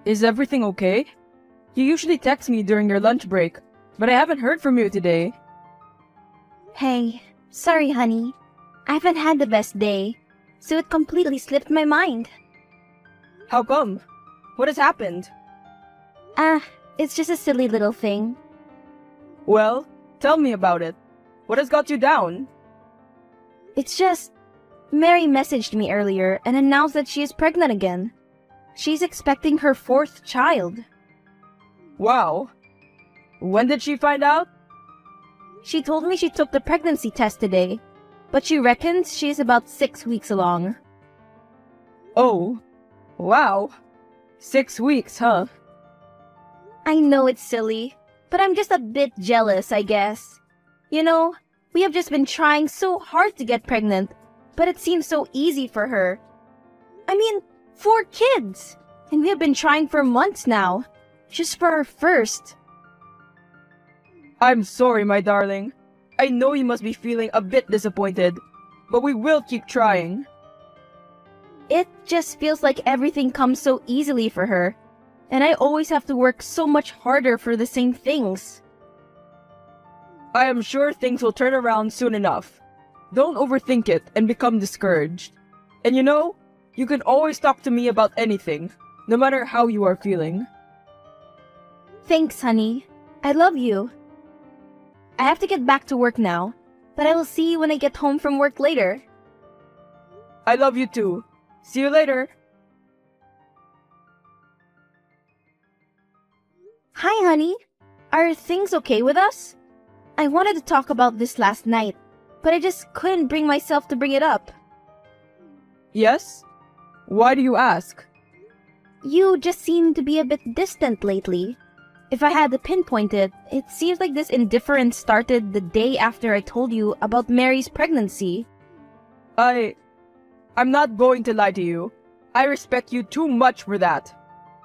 Is everything okay? You usually text me during your lunch break, but I haven't heard from you today. Hey, sorry honey. I haven't had the best day, so it completely slipped my mind. How come? What has happened? It's just a silly little thing. Well, tell me about it. What has got you down? It's just... Mary messaged me earlier and announced that she is pregnant again. She's expecting her 4th child. Wow. When did she find out? She told me she took the pregnancy test today, but she reckons she's about 6 weeks along. Oh, wow. 6 weeks, huh? I know it's silly, but I'm just a bit jealous, I guess. You know, we have just been trying so hard to get pregnant, but it seems so easy for her. I mean, 4 kids! And we have been trying for months now, just for our first. I'm sorry, my darling. I know you must be feeling a bit disappointed, but we will keep trying. It just feels like everything comes so easily for her, and I always have to work so much harder for the same things. I am sure things will turn around soon enough. Don't overthink it and become discouraged. And you know, you can always talk to me about anything, no matter how you are feeling. Thanks, honey. I love you. I have to get back to work now, but I will see you when I get home from work later. I love you too. See you later. Hi, honey. Are things okay with us? I wanted to talk about this last night, but I just couldn't bring myself to bring it up. Yes? Why do you ask? You just seem to be a bit distant lately. If I had to pinpoint it, it seems like this indifference started the day after I told you about Mary's pregnancy. I'm not going to lie to you. I respect you too much for that.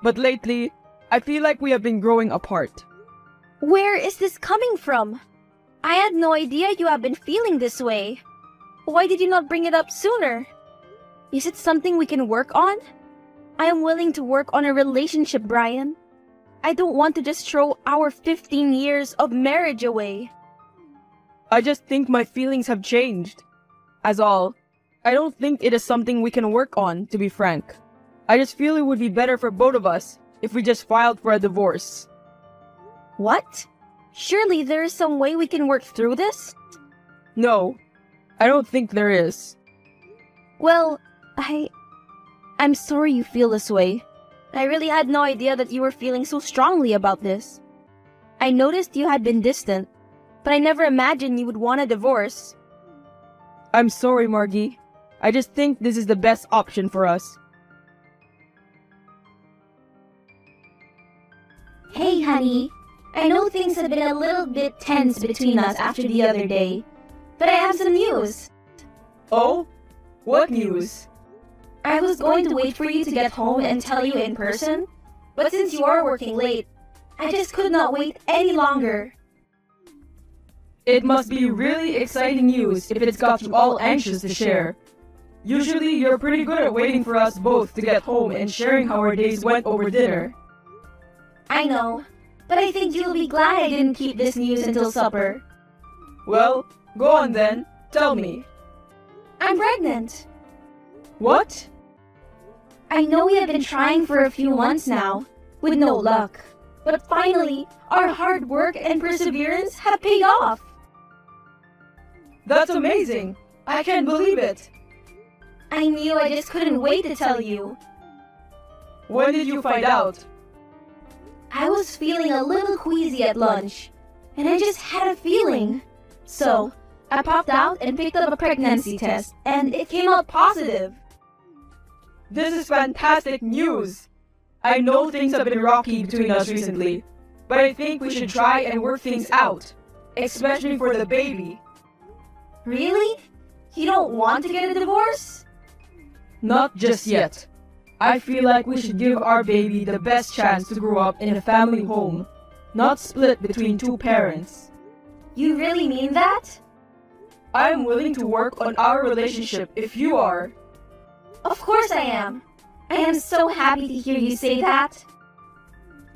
But lately, I feel like we have been growing apart. Where is this coming from? I had no idea you have been feeling this way. Why did you not bring it up sooner? Is it something we can work on? I am willing to work on a relationship, Brian. I don't want to just throw our 15 years of marriage away. I just think my feelings have changed. As all, I don't think it is something we can work on, to be frank. I just feel it would be better for both of us if we just filed for a divorce. What? Surely there is some way we can work through this? No, I don't think there is. Well, I'm sorry you feel this way. I really had no idea that you were feeling so strongly about this. I noticed you had been distant, but I never imagined you would want a divorce. I'm sorry, Margie. I just think this is the best option for us. Hey, honey. I know things have been a little bit tense between us after the other day, but I have some news. Oh? What news? I was going to wait for you to get home and tell you in person, but since you are working late, I just could not wait any longer. It must be really exciting news if it's got you all anxious to share. Usually, you're pretty good at waiting for us both to get home and sharing how our days went over dinner. I know, but I think you'll be glad I didn't keep this news until supper. Well, go on then. Tell me. I'm pregnant. What? I know we have been trying for a few months now, with no luck. But finally, our hard work and perseverance have paid off. That's amazing! I can't believe it! I knew I just couldn't wait to tell you. When did you find out? I was feeling a little queasy at lunch, and I just had a feeling. So, I popped out and picked up a pregnancy test, and it came out positive. This is fantastic news! I know things have been rocky between us recently, but I think we should try and work things out, especially for the baby. Really? You don't want to get a divorce? Not just yet. I feel like we should give our baby the best chance to grow up in a family home, not split between 2 parents. You really mean that? I am willing to work on our relationship if you are. Of course I am. I am so happy to hear you say that.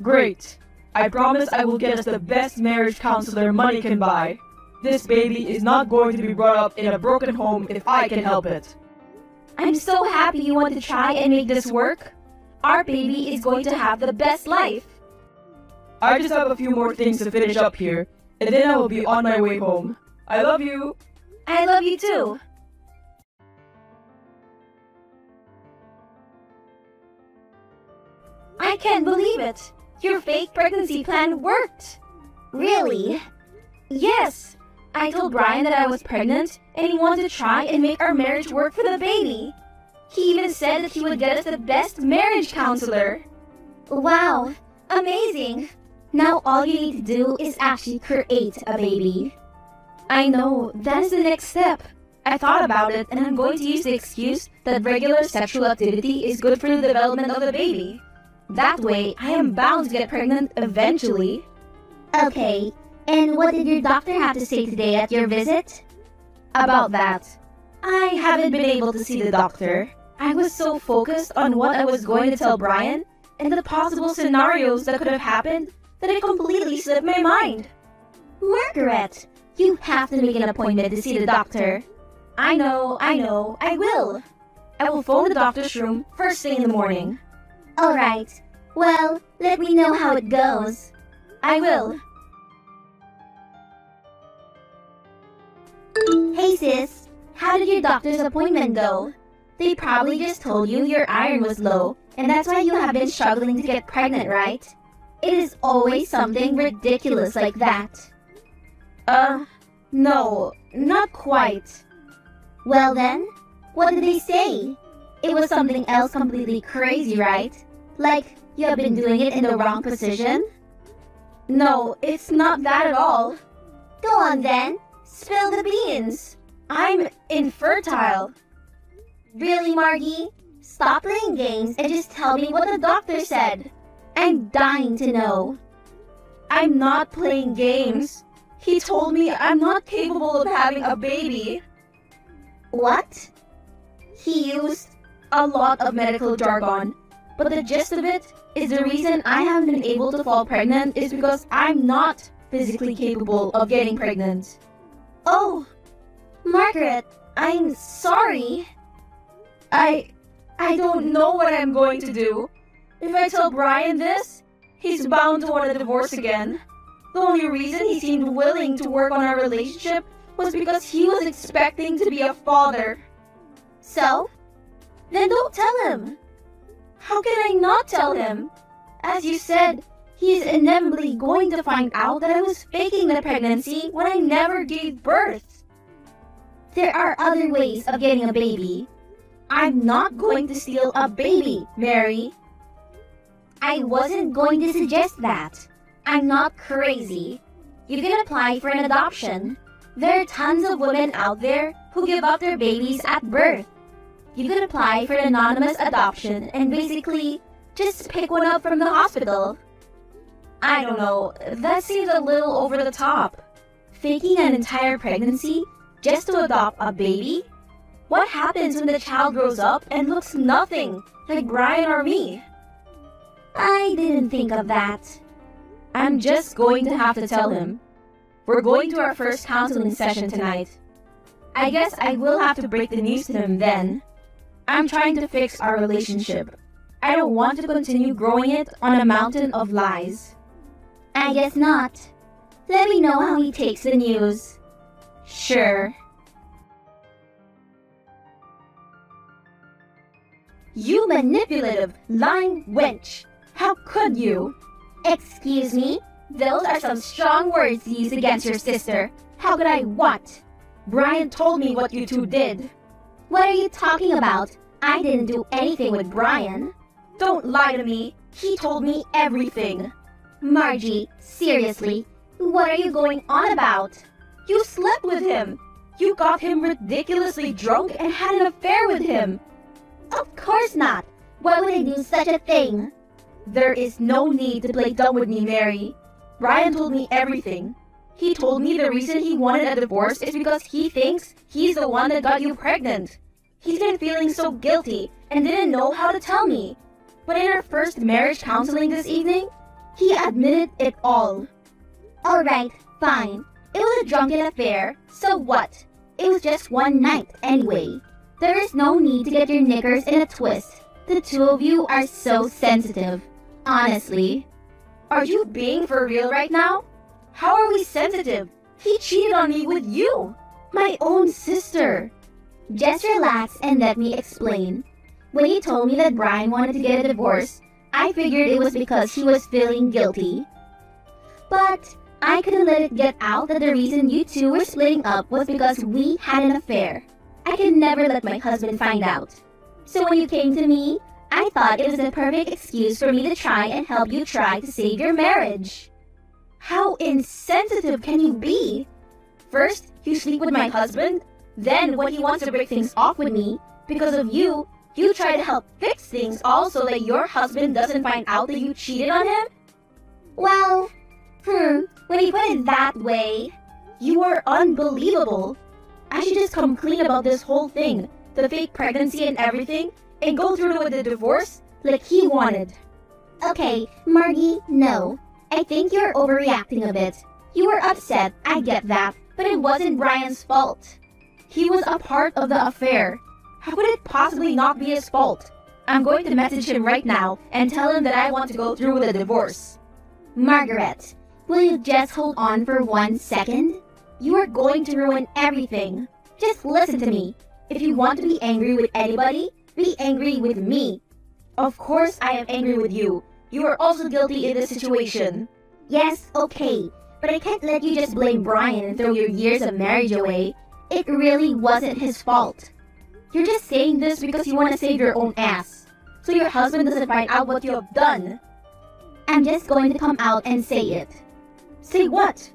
Great. I promise I will get us the best marriage counselor money can buy. This baby is not going to be brought up in a broken home if I can help it. I'm so happy you want to try and make this work. Our baby is going to have the best life. I just have a few more things to finish up here, and then I will be on my way home. I love you. I love you too. I can't believe it. Your fake pregnancy plan worked. Really? Yes. I told Brian that I was pregnant, and he wanted to try and make our marriage work for the baby. He even said that he would get us the best marriage counselor. Wow, amazing. Now all you need to do is actually create a baby. I know, that is the next step. I thought about it, and I'm going to use the excuse that regular sexual activity is good for the development of the baby. That way, I am bound to get pregnant eventually. Okay, and what did your doctor have to say today at your visit? About that, I haven't been able to see the doctor. I was so focused on what I was going to tell Brian and the possible scenarios that could have happened that it completely slipped my mind. Margaret, you have to make an appointment to see the doctor. I know, I will. I will phone the doctor's room first thing in the morning. Alright, well, let me know how it goes. I will. Hey sis, how did your doctor's appointment go? They probably just told you your iron was low, and that's why you have been struggling to get pregnant, right? It is always something ridiculous like that. No, not quite. Well then, what did they say? It was something else completely crazy, right? Like, you have been doing it in the wrong position? No, it's not that at all. Go on then, spill the beans. I'm infertile. Really, Margie? Stop playing games and just tell me what the doctor said. I'm dying to know. I'm not playing games. He told me I'm not capable of having a baby. What? He used a lot of medical jargon, but the gist of it is the reason I haven't been able to fall pregnant is because I'm not physically capable of getting pregnant. Oh, Margaret, I'm sorry. I don't know what I'm going to do. If I tell Brian this, he's bound to want a divorce again. The only reason he seemed willing to work on our relationship was because he was expecting to be a father. So? Then don't tell him. How can I not tell him? As you said, he is inevitably going to find out that I was faking the pregnancy when I never gave birth. There are other ways of getting a baby. I'm not going to steal a baby, Mary. I wasn't going to suggest that. I'm not crazy. You can apply for an adoption. There are tons of women out there who give up their babies at birth. You could apply for an anonymous adoption and basically just pick one up from the hospital. I don't know, that seems a little over the top. Faking an entire pregnancy just to adopt a baby? What happens when the child grows up and looks nothing like Brian or me? I didn't think of that. I'm just going to have to tell him. We're going to our first counseling session tonight. I guess I will have to break the news to him then. I'm trying to fix our relationship. I don't want to continue growing it on a mountain of lies. I guess not. Let me know how he takes the news. Sure. You manipulative, lying wench! How could you? Excuse me? Those are some strong words to use against your sister. How could I what? Brian told me what you two did. What are you talking about? I didn't do anything with Brian. Don't lie to me. He told me everything. Margie, seriously, what are you going on about? You slept with him. You got him ridiculously drunk and had an affair with him. Of course not. Why would I do such a thing? There is no need to play dumb with me, Mary. Brian told me everything. He told me the reason he wanted a divorce is because he thinks he's the one that got you pregnant. He's been feeling so guilty and didn't know how to tell me. But in our first marriage counseling this evening, He admitted it all. Alright, fine. It was a drunken affair, so what? It was just one night anyway. There is no need to get your knickers in a twist. The two of you are so sensitive. Honestly. Are you being for real right now? How are we sensitive? He cheated on me with you! My own sister! Just relax and let me explain. When you told me that Brian wanted to get a divorce, I figured it was because he was feeling guilty. But I couldn't let it get out that the reason you two were splitting up was because we had an affair. I could never let my husband find out. So when you came to me, I thought it was a perfect excuse for me to try and help you try to save your marriage. How insensitive can you be? First, you sleep with my husband, then when he wants to break things off with me, because of you, you try to help fix things all so that your husband doesn't find out that you cheated on him? Well, when you put it that way, you are unbelievable. I should just come clean about this whole thing, the fake pregnancy and everything, and go through with the divorce like he wanted. Okay, Margie, no. I think you're overreacting a bit. You were upset, I get that, but it wasn't Brian's fault. He was a part of the affair. How could it possibly not be his fault? I'm going to message him right now and tell him that I want to go through with the divorce. Margaret, will you just hold on for 1 second? You are going to ruin everything. Just listen to me. If you want to be angry with anybody, be angry with me. Of course I am angry with you. You are also guilty in this situation. Yes, okay. But I can't let you just blame Brian and throw your years of marriage away. It really wasn't his fault. You're just saying this because you want to save your own ass, so your husband doesn't find out what you have done. I'm just going to come out and say it. Say what?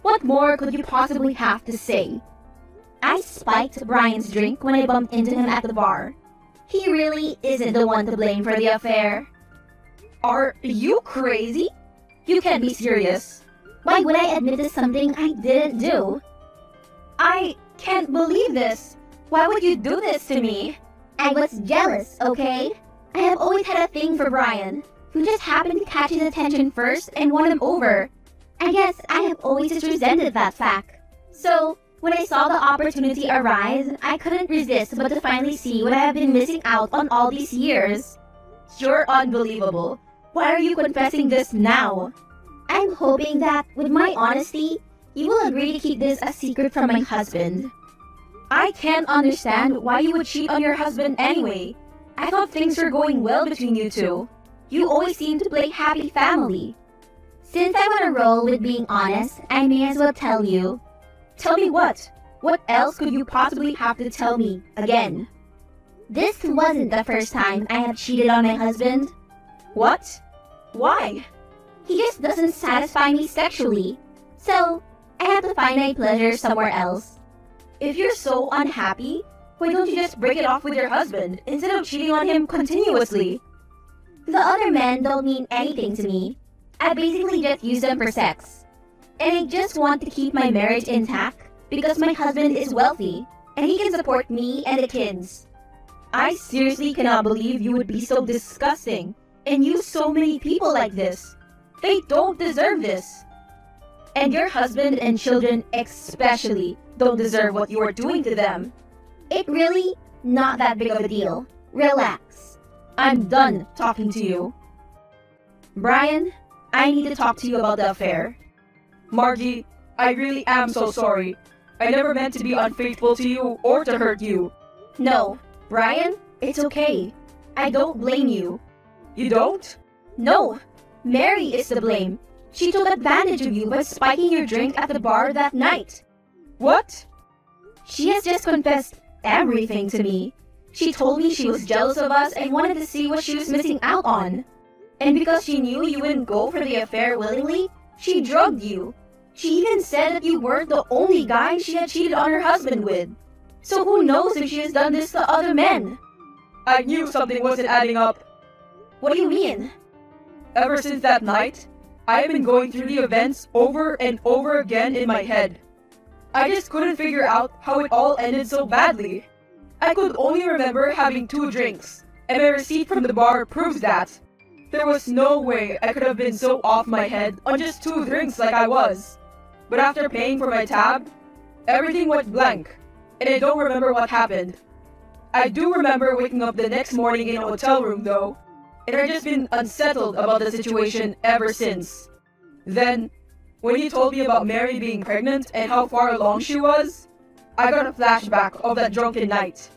What more could you possibly have to say? I spiked Brian's drink when I bumped into him at the bar. He really isn't the one to blame for the affair. Are you crazy? You can't be serious. Why would I admit to something I didn't do? I can't believe this. Why would you do this to me? I was jealous, okay? I have always had a thing for Brian. You just happened to catch his attention first and won him over. I guess I have always just resented that fact. So, when I saw the opportunity arise, I couldn't resist but to finally see what I have been missing out on all these years. You're unbelievable. Why are you confessing this now? I'm hoping that, with my honesty, you will agree to keep this a secret from my husband. I can't understand why you would cheat on your husband anyway. I thought things were going well between you two. You always seem to play happy family. Since I'm on a roll with being honest, I may as well tell you. Tell me what? What else could you possibly have to tell me again? This wasn't the first time I have cheated on my husband. What? Why? He just doesn't satisfy me sexually. So, I have to find my pleasure somewhere else. If you're so unhappy, why don't you just break it off with your husband instead of cheating on him continuously? The other men don't mean anything to me. I basically just use them for sex. And I just want to keep my marriage intact because my husband is wealthy and he can support me and the kids. I seriously cannot believe you would be so disgusting and use so many people like this. They don't deserve this. And your husband and children especially don't deserve what you are doing to them. It really not that big of a deal. Relax. I'm done talking to you. Brian, I need to talk to you about the affair. Margie, I really am so sorry. I never meant to be unfaithful to you or to hurt you. No, Brian, it's okay. I don't blame you. You don't? No, Mary is to blame. She took advantage of you by spiking your drink at the bar that night. What? She has just confessed everything to me. She told me she was jealous of us and wanted to see what she was missing out on. And because she knew you wouldn't go for the affair willingly, she drugged you. She even said that you weren't the only guy she had cheated on her husband with. So who knows if she has done this to other men? I knew something wasn't adding up. What do you mean? Ever since that night, I've been going through the events over and over again in my head. I just couldn't figure out how it all ended so badly. I could only remember having 2 drinks, and my receipt from the bar proves that. There was no way I could have been so off my head on just 2 drinks like I was. But after paying for my tab, everything went blank, and I don't remember what happened. I do remember waking up the next morning in a hotel room though, and I've just been unsettled about the situation ever since. Then, when you told me about Mary being pregnant and how far along she was, I got a flashback of that drunken night.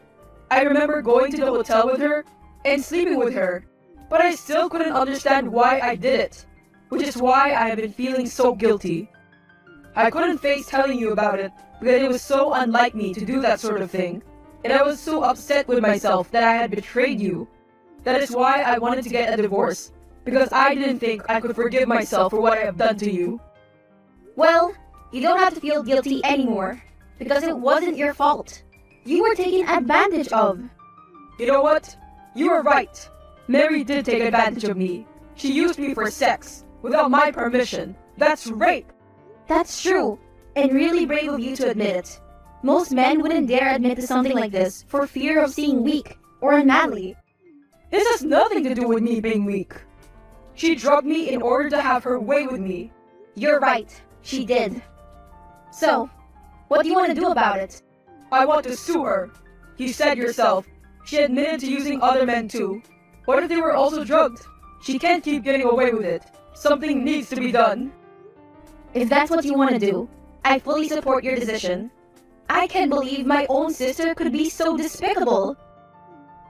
I remember going to the hotel with her and sleeping with her, but I still couldn't understand why I did it, which is why I have been feeling so guilty. I couldn't face telling you about it because it was so unlike me to do that sort of thing, and I was so upset with myself that I had betrayed you. That is why I wanted to get a divorce, because I didn't think I could forgive myself for what I have done to you. Well, you don't have to feel guilty anymore, because it wasn't your fault. You were taken advantage of. You know what? You were right. Mary did take advantage of me. She used me for sex, without my permission. That's rape! That's true, and really brave of you to admit it. Most men wouldn't dare admit to something like this for fear of seeming weak or unmanly. This has nothing to do with me being weak. She drugged me in order to have her way with me. You're right, she did. So, what do you want to do about it? I want to sue her. You said yourself, she admitted to using other men too. What if they were also drugged? She can't keep getting away with it. Something needs to be done. If that's what you want to do, I fully support your decision. I can't believe my own sister could be so despicable.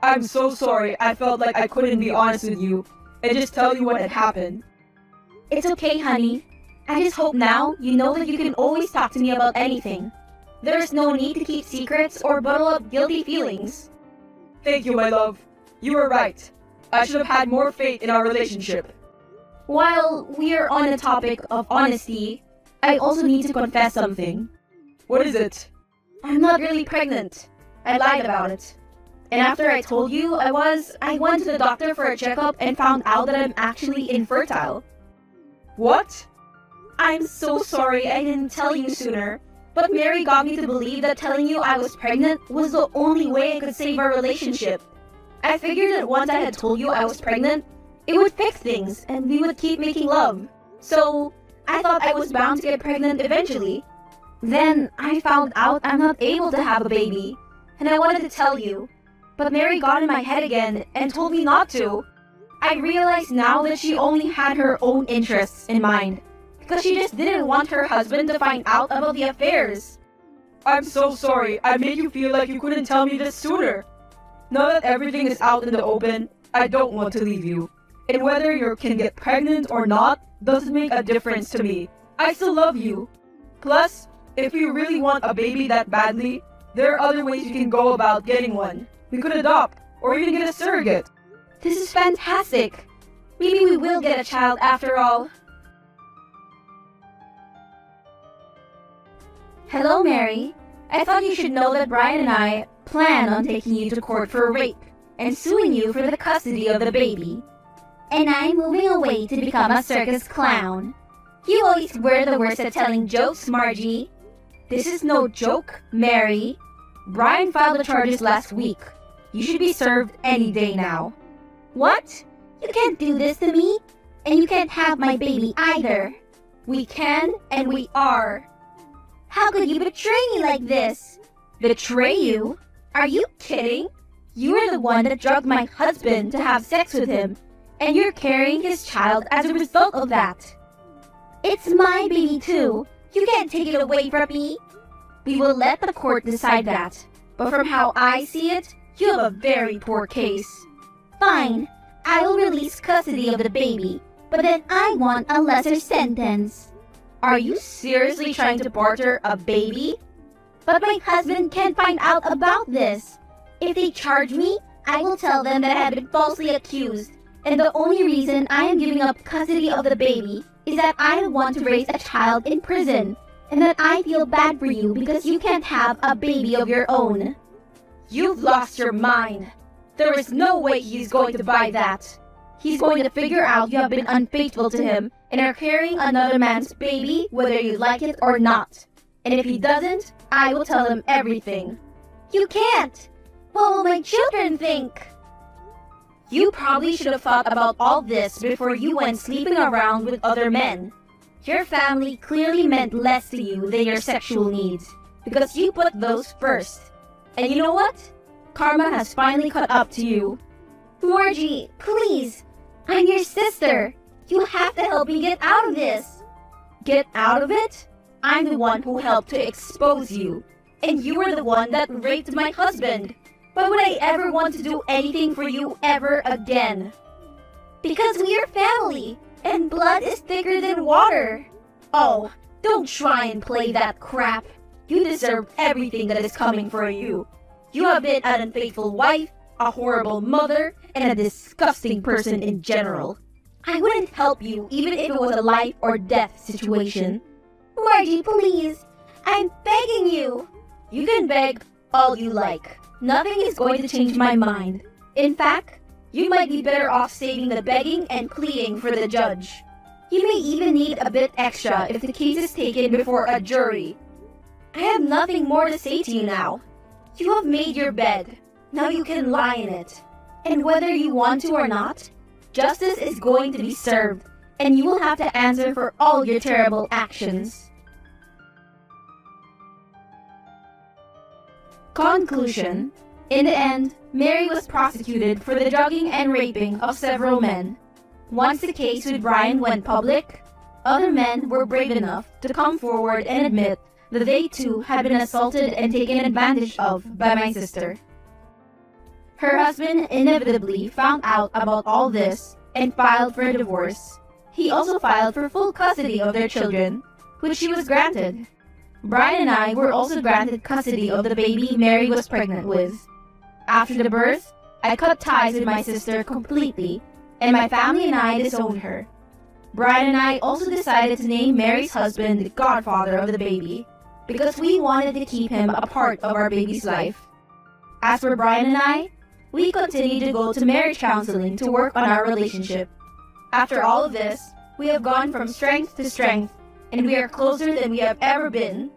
I'm so sorry I felt like I couldn't be honest with you and just tell you what had happened. It's okay, honey. I just hope now you know that you can always talk to me about anything. There is no need to keep secrets or bottle up guilty feelings. Thank you, my love. You were right. I should have had more faith in our relationship. While we're on the topic of honesty, I also need to confess something. What is it? I'm not really pregnant. I lied about it. And after I told you I went to the doctor for a checkup and found out that I'm actually infertile. What? I'm so sorry I didn't tell you sooner, but Mary got me to believe that telling you I was pregnant was the only way I could save our relationship. I figured that once I had told you I was pregnant, it would fix things and we would keep making love. So, I thought I was bound to get pregnant eventually. Then, I found out I'm not able to have a baby, and I wanted to tell you. But Mary got in my head again and told me not to. I realize now that she only had her own interests in mind, because she just didn't want her husband to find out about the affairs. I'm so sorry I made you feel like you couldn't tell me this sooner. Now that everything is out in the open, I don't want to leave you. And whether you can get pregnant or not doesn't make a difference to me. I still love you. Plus, if you really want a baby that badly, there are other ways you can go about getting one. We could adopt, or even get a surrogate. This is fantastic. Maybe we will get a child after all. Hello, Mary. I thought you should know that Brian and I plan on taking you to court for rape and suing you for the custody of the baby. And I'm moving away to become a circus clown. You always were the worst at telling jokes, Margie. This is no joke, Mary. Brian filed the charges last week. You should be served any day now. What? You can't do this to me, and you can't have my baby either. We can, and we are. How could you betray me like this? Betray you? Are you kidding? You were the one that drugged my husband to have sex with him, and you're carrying his child as a result of that. It's my baby too. You can't take it away from me. We will let the court decide that, but from how I see it, you have a very poor case. Fine, I will release custody of the baby, but then I want a lesser sentence. Are you seriously trying to barter a baby? But my husband can't find out about this. If they charge me, I will tell them that I have been falsely accused, and the only reason I am giving up custody of the baby is that I don't want to raise a child in prison, and that I feel bad for you because you can't have a baby of your own. You've lost your mind. There is no way he's going to buy that. He's going to figure out you have been unfaithful to him and are carrying another man's baby whether you like it or not. And if he doesn't, I will tell him everything. You can't! What will my children think? You probably should have thought about all this before you went sleeping around with other men. Your family clearly meant less to you than your sexual needs, because you put those first. And you know what? Karma has finally caught up to you. Margie, please. I'm your sister. You have to help me get out of this. Get out of it? I'm the one who helped to expose you. And you were the one that raped my husband. Why would I ever want to do anything for you ever again? Because we are family, and blood is thicker than water. Oh, don't try and play that crap. You deserve everything that is coming for you. You have been an unfaithful wife, a horrible mother, and a disgusting person in general. I wouldn't help you even if it was a life or death situation. Margie, please. I'm begging you. You can beg all you like. Nothing is going to change my mind. In fact, you might be better off saving the begging and pleading for the judge. You may even need a bit extra if the case is taken before a jury. I have nothing more to say to you now. You have made your bed. Now you can lie in it. And whether you want to or not, justice is going to be served, and you will have to answer for all your terrible actions. Conclusion. In the end, Mary was prosecuted for the drugging and raping of several men. Once the case with Brian went public, other men were brave enough to come forward and admit that they too had been assaulted and taken advantage of by my sister. Her husband inevitably found out about all this and filed for a divorce. He also filed for full custody of their children, which she was granted. Brian and I were also granted custody of the baby Mary was pregnant with. After the birth, I cut ties with my sister completely, and my family and I disowned her. Brian and I also decided to name Mary's husband the godfather of the baby, because we wanted to keep him a part of our baby's life. As for Brian and I, we continued to go to marriage counseling to work on our relationship. After all of this, we have gone from strength to strength, and we are closer than we have ever been.